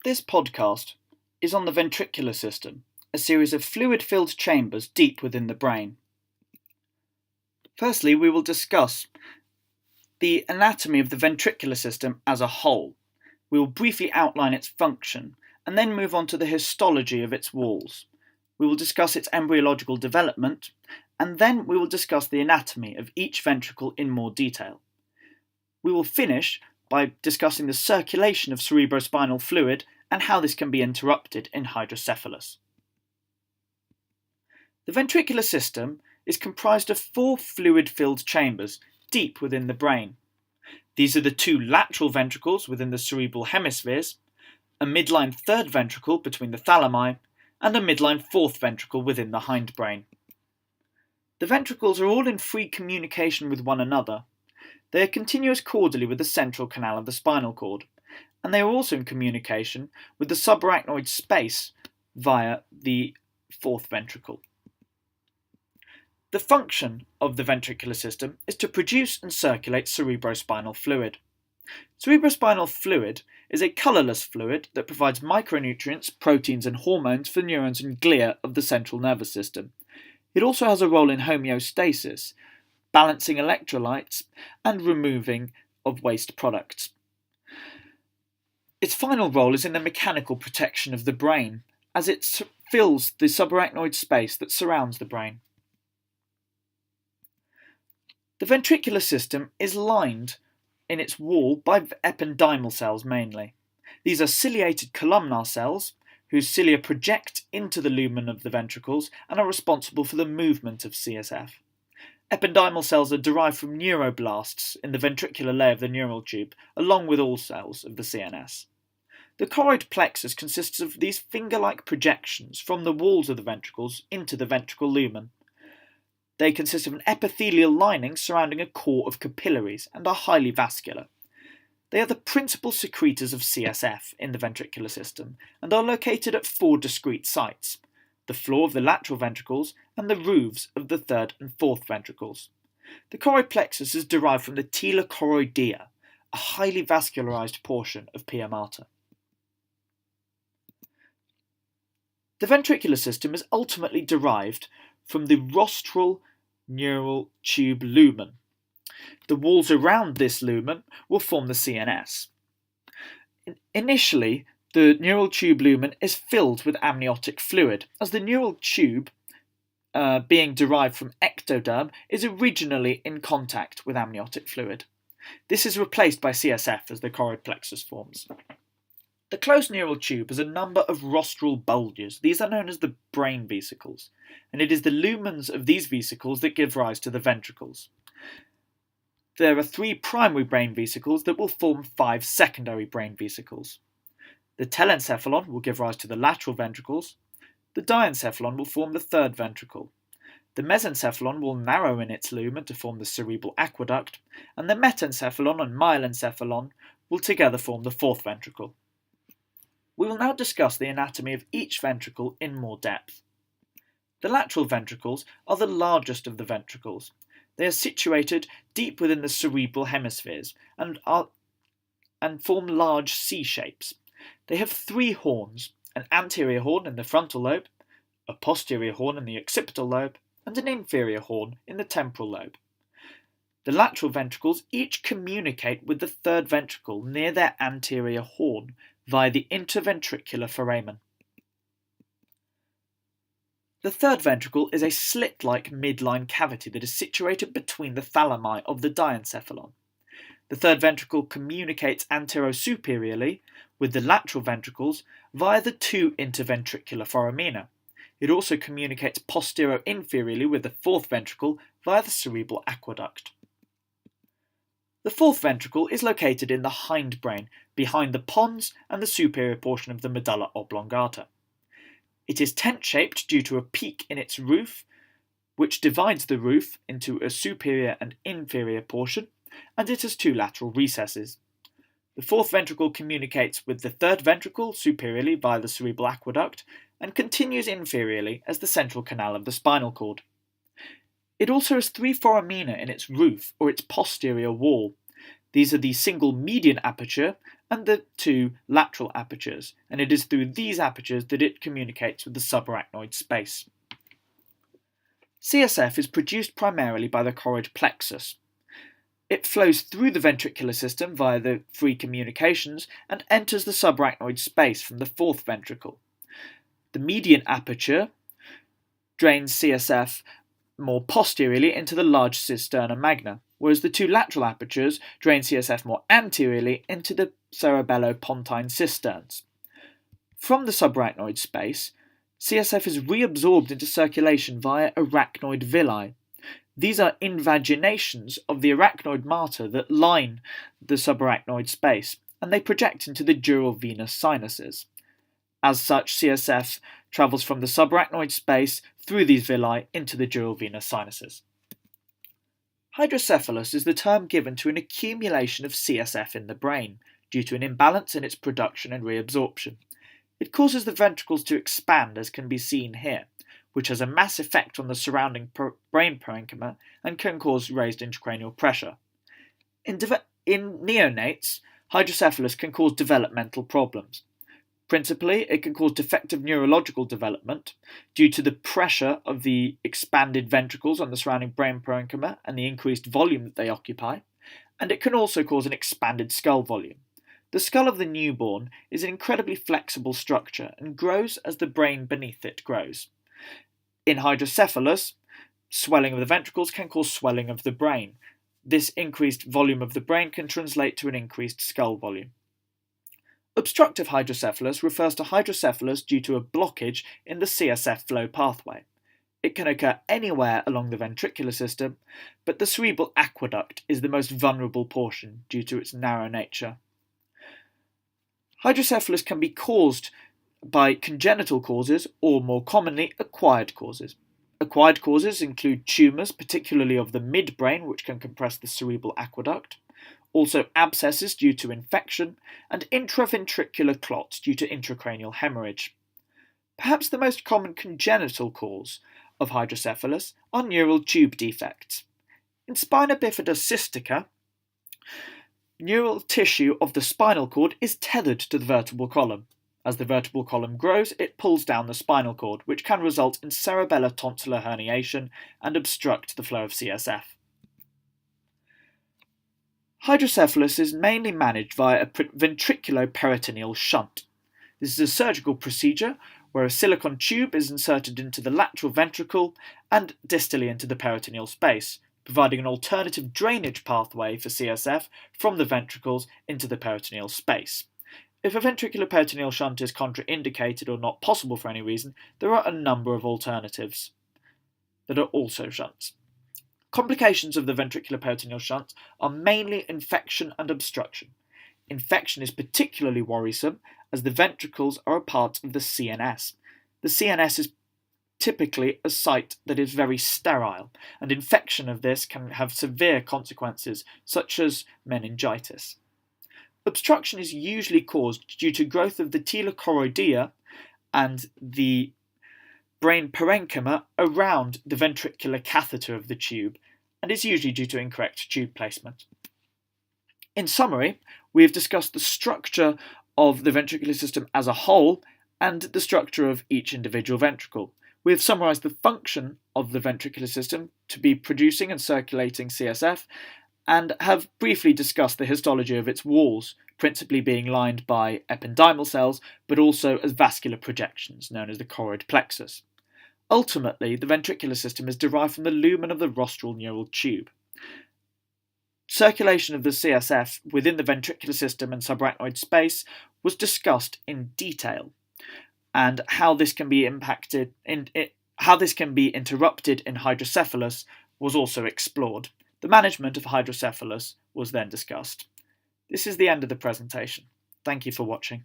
This podcast is on the ventricular system, a series of fluid-filled chambers deep within the brain. Firstly, we will discuss the anatomy of the ventricular system as a whole. We will briefly outline its function, and then move on to the histology of its walls. We will discuss its embryological development, and then we will discuss the anatomy of each ventricle in more detail. We will finish by discussing the circulation of cerebrospinal fluid and how this can be interrupted in hydrocephalus. The ventricular system is comprised of 4 fluid-filled chambers deep within the brain. These are the 2 lateral ventricles within the cerebral hemispheres, a midline third ventricle between the thalami, and a midline fourth ventricle within the hindbrain. The ventricles are all in free communication with one another. They are continuous caudally with the central canal of the spinal cord, and they are also in communication with the subarachnoid space via the fourth ventricle. The function of the ventricular system is to produce and circulate cerebrospinal fluid. Cerebrospinal fluid is a colourless fluid that provides micronutrients, proteins and hormones for neurons and glia of the central nervous system. It also has a role in homeostasis, balancing electrolytes and removing of waste products. Its final role is in the mechanical protection of the brain, as it fills the subarachnoid space that surrounds the brain. The ventricular system is lined in its wall by ependymal cells mainly. These are ciliated columnar cells whose cilia project into the lumen of the ventricles and are responsible for the movement of CSF. Ependymal cells are derived from neuroblasts in the ventricular layer of the neural tube, along with all cells of the CNS. The choroid plexus consists of these finger-like projections from the walls of the ventricles into the ventricle lumen. They consist of an epithelial lining surrounding a core of capillaries and are highly vascular. They are the principal secretors of CSF in the ventricular system and are located at 4 discrete sites: the floor of the lateral ventricles and the roofs of the third and fourth ventricles. The choroid plexus is derived from the tela choroidea, a highly vascularized portion of pia mater. The ventricular system is ultimately derived from the rostral neural tube lumen. The walls around this lumen will form the CNS. Initially, the neural tube lumen is filled with amniotic fluid, as the neural tube, being derived from ectoderm, is originally in contact with amniotic fluid. This is replaced by CSF as the choroid plexus forms. The closed neural tube has a number of rostral bulges. These are known as the brain vesicles, and it is the lumens of these vesicles that give rise to the ventricles. There are 3 primary brain vesicles that will form 5 secondary brain vesicles. The telencephalon will give rise to the lateral ventricles, the diencephalon will form the third ventricle, the mesencephalon will narrow in its lumen to form the cerebral aqueduct, and the metencephalon and myelencephalon will together form the fourth ventricle. We will now discuss the anatomy of each ventricle in more depth. The lateral ventricles are the largest of the ventricles. They are situated deep within the cerebral hemispheres and form large C-shapes. They have 3 horns, an anterior horn in the frontal lobe, a posterior horn in the occipital lobe, and an inferior horn in the temporal lobe. The lateral ventricles each communicate with the third ventricle near their anterior horn via the interventricular foramen. The third ventricle is a slit-like midline cavity that is situated between the thalami of the diencephalon. The third ventricle communicates anterosuperiorly with the lateral ventricles via the 2 interventricular foramina. It also communicates posterior-inferiorly with the fourth ventricle via the cerebral aqueduct. The fourth ventricle is located in the hindbrain, behind the pons and the superior portion of the medulla oblongata. It is tent-shaped due to a peak in its roof, which divides the roof into a superior and inferior portion, and it has 2 lateral recesses. The fourth ventricle communicates with the third ventricle superiorly via the cerebral aqueduct, and continues inferiorly as the central canal of the spinal cord. It also has 3 foramina in its roof, or its posterior wall. These are the single median aperture and the two lateral apertures, and it is through these apertures that it communicates with the subarachnoid space. CSF is produced primarily by the choroid plexus. It flows through the ventricular system via the three communications and enters the subarachnoid space from the fourth ventricle. The median aperture drains CSF more posteriorly into the large cisterna magna, whereas the two lateral apertures drain CSF more anteriorly into the cerebellopontine cisterns. From the subarachnoid space, CSF is reabsorbed into circulation via arachnoid villi. These are invaginations of the arachnoid mater that line the subarachnoid space, and they project into the dural venous sinuses. As such, CSF travels from the subarachnoid space through these villi into the dural venous sinuses. Hydrocephalus is the term given to an accumulation of CSF in the brain due to an imbalance in its production and reabsorption. It causes the ventricles to expand, as can be seen here, which has a mass effect on the surrounding brain parenchyma and can cause raised intracranial pressure. In neonates, hydrocephalus can cause developmental problems. Principally, it can cause defective neurological development due to the pressure of the expanded ventricles on the surrounding brain parenchyma and the increased volume that they occupy, and it can also cause an expanded skull volume. The skull of the newborn is an incredibly flexible structure and grows as the brain beneath it grows. In hydrocephalus, swelling of the ventricles can cause swelling of the brain. This increased volume of the brain can translate to an increased skull volume. Obstructive hydrocephalus refers to hydrocephalus due to a blockage in the CSF flow pathway. It can occur anywhere along the ventricular system, but the cerebral aqueduct is the most vulnerable portion due to its narrow nature. Hydrocephalus can be caused by congenital causes or, more commonly, acquired causes. Acquired causes include tumours, particularly of the midbrain, which can compress the cerebral aqueduct, also abscesses due to infection, and intraventricular clots due to intracranial hemorrhage. Perhaps the most common congenital cause of hydrocephalus are neural tube defects. In spina bifida cystica, neural tissue of the spinal cord is tethered to the vertebral column. As the vertebral column grows, it pulls down the spinal cord, which can result in cerebellar tonsillar herniation and obstruct the flow of CSF. Hydrocephalus is mainly managed via a ventriculoperitoneal shunt. This is a surgical procedure where a silicon tube is inserted into the lateral ventricle and distally into the peritoneal space, providing an alternative drainage pathway for CSF from the ventricles into the peritoneal space. If a ventricular peritoneal shunt is contraindicated or not possible for any reason, there are a number of alternatives that are also shunts. Complications of the ventricular peritoneal shunt are mainly infection and obstruction. Infection is particularly worrisome as the ventricles are a part of the CNS. The CNS is typically a site that is very sterile, and infection of this can have severe consequences, such as meningitis. Obstruction is usually caused due to growth of the telochoroidea and the brain parenchyma around the ventricular catheter of the tube, and is usually due to incorrect tube placement. In summary, we have discussed the structure of the ventricular system as a whole and the structure of each individual ventricle. We have summarised the function of the ventricular system to be producing and circulating CSF, and have briefly discussed the histology of its walls, principally being lined by ependymal cells, but also as vascular projections, known as the choroid plexus. Ultimately, the ventricular system is derived from the lumen of the rostral neural tube. Circulation of the CSF within the ventricular system and subarachnoid space was discussed in detail, and how this can be interrupted in hydrocephalus was also explored. The management of hydrocephalus was then discussed. This is the end of the presentation. Thank you for watching.